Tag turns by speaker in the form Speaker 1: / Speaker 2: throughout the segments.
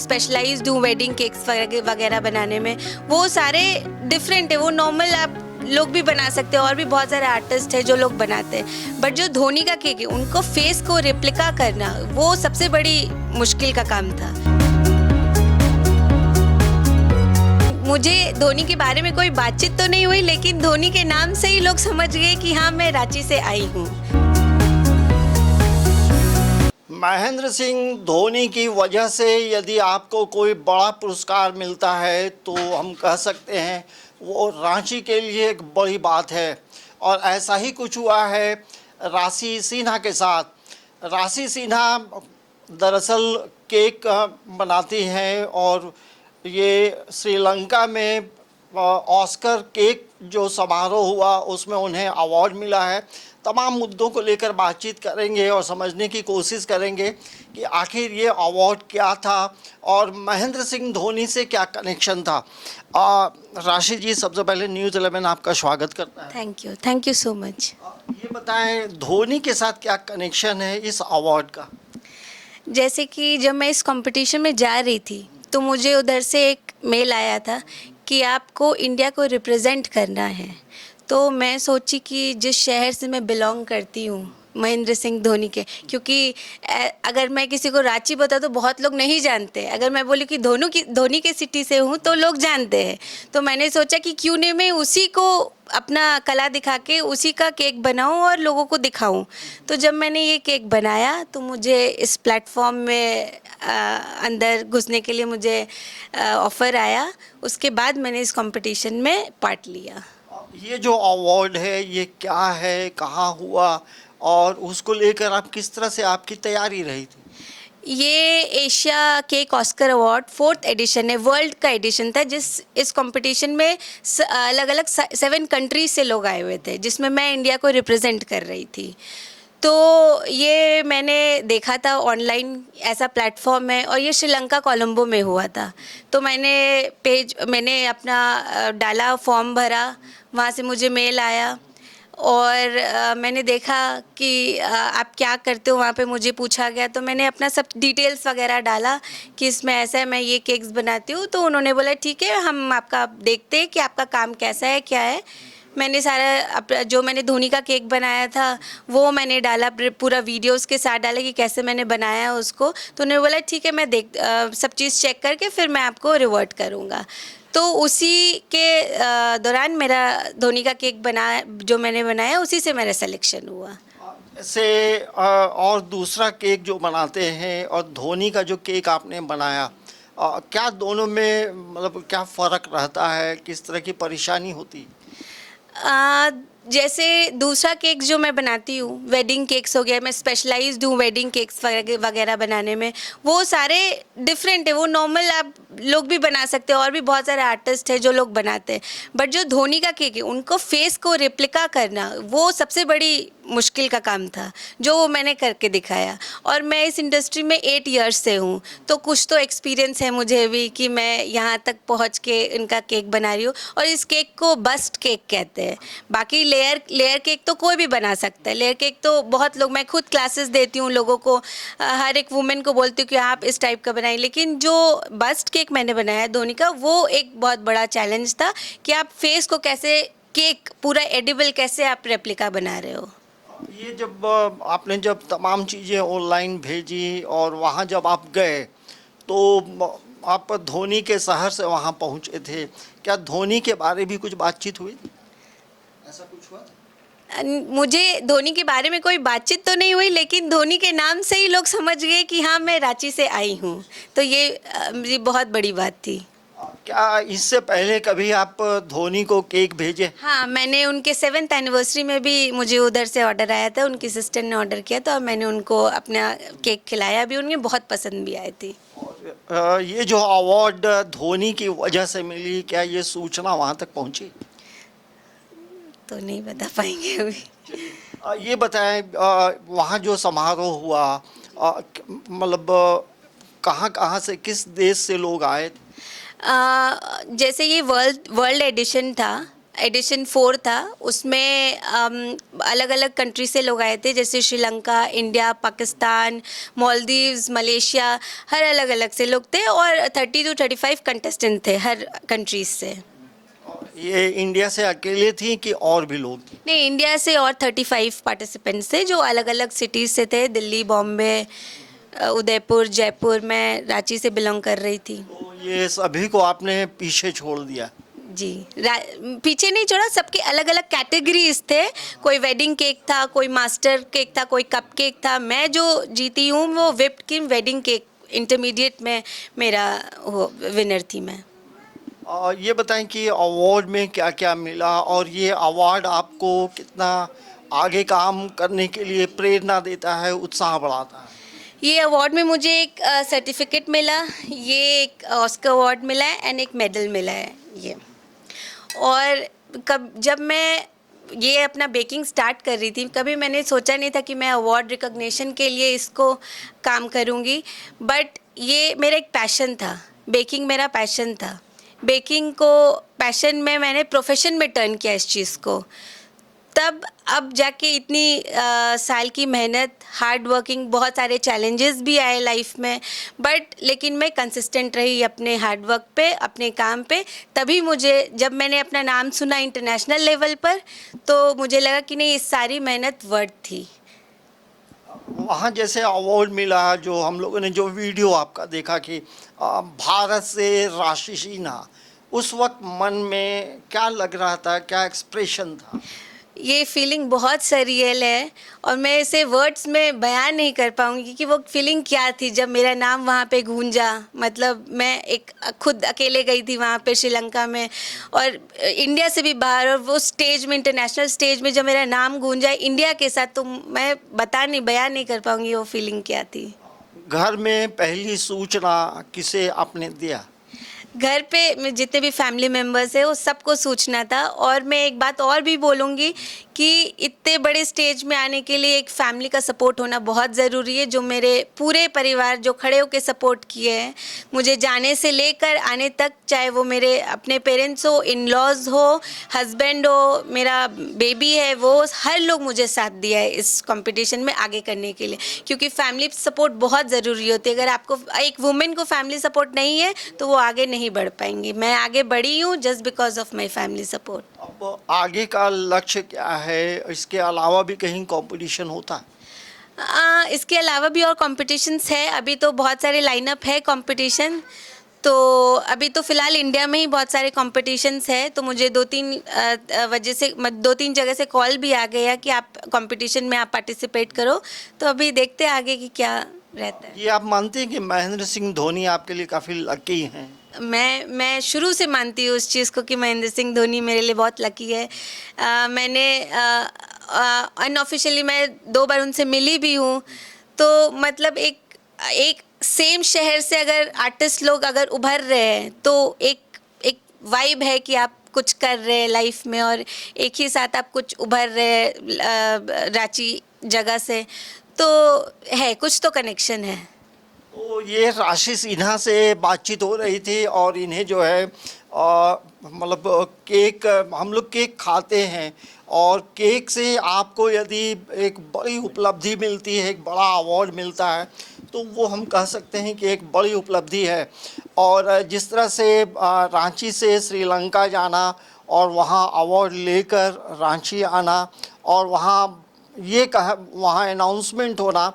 Speaker 1: Specialised हूँ wedding cakes वगैरह बनाने में। वो सारे डिफरेंट है, वो नॉर्मल आप लोग भी बना सकते हैं और भी बहुत सारे आर्टिस्ट हैं जो लोग बनाते हैं, बट जो धोनी का केक है उनको फेस को रेप्लिका करना वो सबसे बड़ी मुश्किल का काम था। मुझे धोनी के बारे में कोई बातचीत तो नहीं हुई, लेकिन धोनी के नाम से ही लोग समझ गए कि हाँ मैं रांची से आई हूँ।
Speaker 2: महेंद्र सिंह धोनी की वजह से यदि आपको कोई बड़ा पुरस्कार मिलता है तो हम कह सकते हैं वो रांची के लिए एक बड़ी बात है। और ऐसा ही कुछ हुआ है राशि सिन्हा के साथ। राशि सिन्हा दरअसल केक बनाती हैं और ये श्रीलंका में ऑस्कर केक जो समारोह हुआ उसमें उन्हें अवार्ड मिला है। तमाम मुद्दों को लेकर बातचीत करेंगे और समझने की कोशिश करेंगे कि आखिर ये अवार्ड क्या था और महेंद्र सिंह धोनी से क्या कनेक्शन था। राशि जी, सबसे पहले न्यूज़ 11 आपका स्वागत करता है।
Speaker 1: Thank you so much.
Speaker 2: ये बताएं धोनी के साथ क्या कनेक्शन है इस अवार्ड का।
Speaker 1: जैसे कि जब मैं इस कंपटीशन में जा रही थी तो मुझे उधर से एक मेल आया था कि आपको इंडिया को रिप्रेजेंट करना है। तो मैं सोची कि जिस शहर से मैं बिलोंग करती हूँ महेंद्र सिंह धोनी के, क्योंकि अगर मैं किसी को रांची बता तो बहुत लोग नहीं जानते, अगर मैं बोलूँ कि धोनी के सिटी से हूँ तो लोग जानते हैं। तो मैंने सोचा कि क्यों नहीं मैं उसी को अपना कला दिखा के उसी का केक बनाऊं और लोगों को दिखाऊं। तो जब मैंने ये केक बनाया तो मुझे इस प्लेटफॉर्म में अंदर घुसने के लिए मुझे ऑफ़र आया। उसके बाद मैंने इस कंपटीशन में पार्ट लिया।
Speaker 2: ये जो अवार्ड है ये क्या है, कहाँ हुआ और उसको लेकर आप किस तरह से आपकी तैयारी रही थी।
Speaker 1: ये Asia cake Oscar award 4th edition है, वर्ल्ड का एडिशन था। इस कंपटीशन में अलग अलग 7 कंट्रीज से लोग आए हुए थे, जिसमें मैं इंडिया को रिप्रेजेंट कर रही थी। तो ये मैंने देखा था ऑनलाइन, ऐसा प्लेटफॉर्म है और ये श्रीलंका कोलंबो में हुआ था। तो मैंने अपना डाला, फॉर्म भरा, वहाँ से मुझे मेल आया और मैंने देखा कि आप क्या करते हो, वहाँ पे मुझे पूछा गया। तो मैंने अपना सब डिटेल्स वगैरह डाला कि इसमें ऐसा है, मैं ये केक्स बनाती हूँ। तो उन्होंने बोला ठीक है, हम आपका देखते हैं कि आपका काम कैसा है, क्या है। मैंने सारा जो मैंने धोनी का केक बनाया था वो मैंने डाला, पूरा वीडियोस के साथ डाला कि कैसे मैंने बनाया उसको। तो उन्होंने बोला ठीक है, मैं सब चीज़ चेक करके फिर मैं आपको रिवर्ट करूँगा। तो उसी के दौरान मेरा धोनी का केक जो मैंने बनाया उसी से मेरा सिलेक्शन हुआ।
Speaker 2: से और दूसरा केक जो बनाते हैं और धोनी का जो केक आपने बनाया, क्या दोनों में मतलब क्या फ़र्क रहता है, किस तरह की परेशानी होती।
Speaker 1: जैसे दूसरा केक जो मैं बनाती हूँ वेडिंग केक्स हो गया, मैं स्पेशलाइज्ड हूँ वेडिंग केक्स वगैरह बनाने में। वो सारे डिफरेंट है, वो नॉर्मल आप लोग भी बना सकते हैं और भी बहुत सारे आर्टिस्ट हैं जो लोग बनाते हैं, बट जो धोनी का केक है उनको फेस को रेप्लिका करना वो सबसे बड़ी मुश्किल का काम था, जो मैंने करके दिखाया। और मैं इस इंडस्ट्री में 8 इयर्स से हूँ, तो कुछ तो एक्सपीरियंस है मुझे भी कि मैं यहाँ तक पहुँच के इनका केक बना रही हूँ। और इस केक को बस्ट केक कहते हैं। बाकी लेयर केक तो कोई भी बना सकता है। लेयर केक तो बहुत लोग, मैं खुद क्लासेस देती हूँ लोगों को, हर एक वुमेन को बोलती हूँ कि आप इस टाइप का बनाइए। लेकिन जो बस्ट केक मैंने बनाया धोनी का, वो एक बहुत बड़ा चैलेंज था कि आप फेस को कैसे, केक पूरा एडिबल कैसे आप रेप्लिका बना रहे हो।
Speaker 2: ये जब आपने जब तमाम चीज़ें ऑनलाइन भेजी और वहाँ जब आप गए तो आप धोनी के शहर से वहाँ पहुँचे थे, क्या धोनी के बारे भी कुछ बातचीत हुई, ऐसा कुछ हुआ।
Speaker 1: मुझे धोनी के बारे में कोई बातचीत तो नहीं हुई, लेकिन धोनी के नाम से ही लोग समझ गए कि हाँ मैं रांची से आई हूँ। तो ये बहुत बड़ी बात थी।
Speaker 2: क्या इससे पहले कभी आप धोनी को केक भेजे।
Speaker 1: हाँ, मैंने उनके 7th एनिवर्सरी में भी मुझे उधर से ऑर्डर आया था, उनकी सिस्टर ने ऑर्डर किया था और मैंने उनको अपना केक खिलाया भी, उन्हें बहुत पसंद भी आई थी।
Speaker 2: ये जो अवार्ड धोनी की वजह से मिली, क्या ये सूचना वहाँ तक पहुँची।
Speaker 1: तो नहीं बता पाएंगे अभी।
Speaker 2: ये बताएं वहाँ जो समारोह हुआ, मतलब कहाँ कहाँ से, किस देश से लोग आए।
Speaker 1: जैसे ये वर्ल्ड एडिशन था एडिशन 4 था। उसमें अलग अलग कंट्री से लोग आए थे, जैसे श्रीलंका, इंडिया, पाकिस्तान, मालदीव्स, मलेशिया, हर अलग अलग से लोग थे और 30 to 35 कंटेस्टेंट थे हर कंट्रीज से।
Speaker 2: ये इंडिया से अकेले थी कि और भी लोग थे?
Speaker 1: नहीं, इंडिया से और 35 पार्टिसिपेंट्स थे जो अलग अलग सिटीज़ से थे, दिल्ली, बॉम्बे, उदयपुर, जयपुर। मैं रांची से बिलोंग कर रही थी।
Speaker 2: तो ये सभी को आपने पीछे छोड़ दिया?
Speaker 1: जी, पीछे नहीं छोड़ा, सबके अलग अलग कैटेगरीज थे। कोई वेडिंग केक था, कोई मास्टर केक था, कोई कप केक था। मैं जो जीती हूँ वो whipped cream wedding cake intermediate में मेरा विनर थी मैं।
Speaker 2: ये बताएं कि अवार्ड में क्या क्या मिला और ये अवार्ड आपको कितना आगे काम करने के लिए प्रेरणा देता है, उत्साह बढ़ाता है?
Speaker 1: ये अवार्ड में मुझे एक सर्टिफिकेट मिला, ये एक ऑस्कर अवार्ड मिला है एंड एक मेडल मिला है ये। और जब मैं ये अपना बेकिंग स्टार्ट कर रही थी, कभी मैंने सोचा नहीं था कि मैं अवार्ड रिकॉग्निशन के लिए इसको काम करूँगी, बट ये मेरा एक पैशन था। बेकिंग मेरा पैशन था। बेकिंग को पैशन में मैंने प्रोफेशन में टर्न किया इस चीज़ को। तब अब जाके इतनी साल की मेहनत, हार्ड वर्किंग, बहुत सारे चैलेंजेस भी आए लाइफ में, बट लेकिन मैं कंसिस्टेंट रही अपने हार्ड वर्क पे, अपने काम पे। तभी मुझे, जब मैंने अपना नाम सुना इंटरनेशनल लेवल पर, तो मुझे लगा कि नहीं, इस सारी मेहनत वर्थ थी।
Speaker 2: वहाँ जैसे अवार्ड मिला, जो हम लोगों ने जो वीडियो आपका देखा कि भारत से राशि सिन्हा, उस वक्त मन में क्या लग रहा था, क्या एक्सप्रेशन था?
Speaker 1: ये फीलिंग बहुत सरियल है और मैं इसे वर्ड्स में बयान नहीं कर पाऊँगी कि वो फीलिंग क्या थी जब मेरा नाम वहाँ पे गूंजा। मतलब मैं एक खुद अकेले गई थी वहाँ पे श्रीलंका में, और इंडिया से भी बाहर, और वो स्टेज में, इंटरनेशनल स्टेज में जब मेरा नाम गूंजा इंडिया के साथ, तो मैं बयान नहीं कर पाऊँगी वो फीलिंग क्या थी।
Speaker 2: घर में पहली सूचना किसे आपने दिया?
Speaker 1: घर पे जितने भी फैमिली मेम्बर्स हैं वो सबको सूचना था। और मैं एक बात और भी बोलूँगी कि इतने बड़े स्टेज में आने के लिए एक फैमिली का सपोर्ट होना बहुत ज़रूरी है। जो मेरे पूरे परिवार जो खड़े होकर सपोर्ट किए हैं मुझे जाने से लेकर आने तक, चाहे वो मेरे अपने पेरेंट्स हो, इन लॉज हो, हस्बैंड हो, मेरा बेबी है, वो हर लोग मुझे साथ दिया है इस कंपटीशन में आगे करने के लिए, क्योंकि फैमिली सपोर्ट बहुत ज़रूरी होती है। अगर आपको, एक वुमेन को फैमिली सपोर्ट नहीं है तो वो आगे नहीं बढ़ पाएंगी। मैं आगे बढ़ी हूँ just because of my family support.
Speaker 2: अब आगे का लक्ष्य क्या है? इसके अलावा भी कहीं कंपटीशन होता है?
Speaker 1: इसके अलावा भी और कॉम्पिटिशन्स है। अभी तो बहुत सारे लाइनअप है कंपटीशन, तो अभी तो फ़िलहाल इंडिया में ही बहुत सारे कॉम्पिटिशन्स है। तो मुझे 2-3 जगह से कॉल भी आ गया कि आप कंपटीशन में आप पार्टिसिपेट करो। तो अभी देखते हैं आगे कि क्या रहता है।
Speaker 2: ये आप मानते हैं कि महेंद्र सिंह धोनी आपके लिए काफ़ी लकी हैं?
Speaker 1: मैं शुरू से मानती हूँ उस चीज़ को कि महेंद्र सिंह धोनी मेरे लिए बहुत लकी है। मैंने अनऑफिशियली मैं 2 बार उनसे मिली भी हूँ। तो मतलब एक सेम शहर से अगर आर्टिस्ट लोग अगर उभर रहे हैं तो एक वाइब है कि आप कुछ कर रहे हैं लाइफ में, और एक ही साथ आप कुछ उभर रहे हैं रांची जगह से, तो है कुछ तो कनेक्शन है।
Speaker 2: तो ये राशि सिन्हा से बातचीत हो रही थी और इन्हें जो है मतलब केक, हम लोग केक खाते हैं और केक से आपको यदि एक बड़ी उपलब्धि मिलती है, एक बड़ा अवार्ड मिलता है, तो वो हम कह सकते हैं कि एक बड़ी उपलब्धि है। और जिस तरह से रांची से श्रीलंका जाना और वहाँ अवार्ड लेकर रांची आना और वहाँ अनाउंसमेंट होना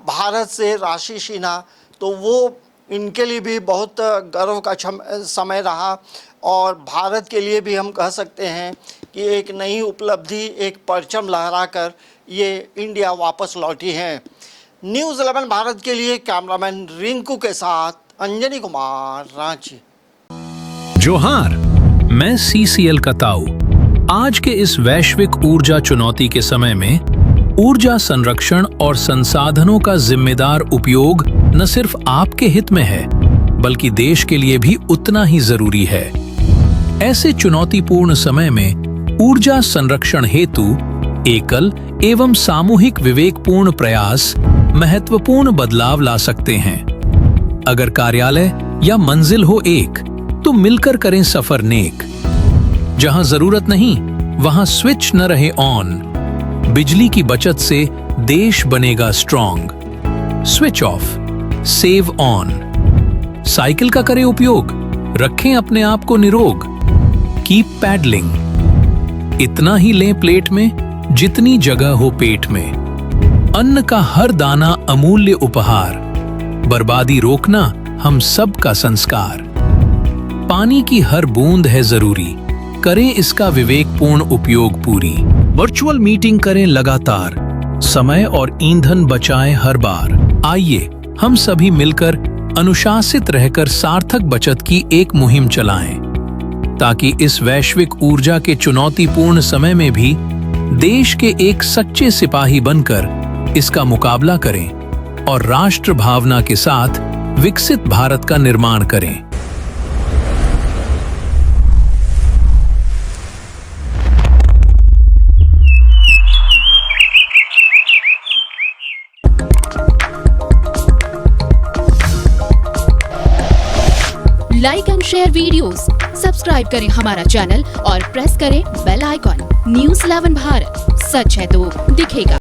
Speaker 2: भारत से राशि सिन्हा, तो वो इनके लिए भी बहुत गर्व का समय रहा। और भारत के लिए भी हम कह सकते हैं कि एक नई उपलब्धि, एक परचम लहराकर ये इंडिया वापस लौटी हैं। न्यूज़ 11 भारत के लिए कैमरामैन रिंकू के साथ अंजनी कुमार, रांची।
Speaker 3: जोहार, मैं CCL का ताऊ। आज के इस वैश्विक ऊर्जा चुनौती के समय में ऊर्जा संरक्षण और संसाधनों का जिम्मेदार उपयोग न सिर्फ आपके हित में है, बल्कि देश के लिए भी उतना ही जरूरी है। ऐसे चुनौतीपूर्ण समय में ऊर्जा संरक्षण हेतु एकल एवं सामूहिक विवेकपूर्ण प्रयास महत्वपूर्ण बदलाव ला सकते हैं। अगर कार्यालय या मंजिल हो एक, तो मिलकर करें सफर नेक। जहां जरूरत नहीं वहां स्विच न रहे ऑन। बिजली की बचत से देश बनेगा strong. Switch off, save on. Cycle का करें उपयोग, रखें अपने आप को निरोग। Keep pedalling. इतना ही लें प्लेट में जितनी जगह हो पेट में। अन्न का हर दाना अमूल्य उपहार, बर्बादी रोकना हम सब का संस्कार। पानी की हर बूंद है जरूरी, करें इसका विवेकपूर्ण उपयोग पूरी। वर्चुअल मीटिंग करें लगातार, समय और ईंधन बचाएं हर बार। आइए हम सभी मिलकर अनुशासित रहकर सार्थक बचत की एक मुहिम चलाएं, ताकि इस वैश्विक ऊर्जा के चुनौतीपूर्ण समय में भी देश के एक सच्चे सिपाही बनकर इसका मुकाबला करें और राष्ट्र भावना के साथ विकसित भारत का निर्माण करें।
Speaker 4: Like and share videos, subscribe करें हमारा चैनल और प्रेस करें बेल आइकॉन। न्यूज़ 11 भारत, सच है तो दिखेगा।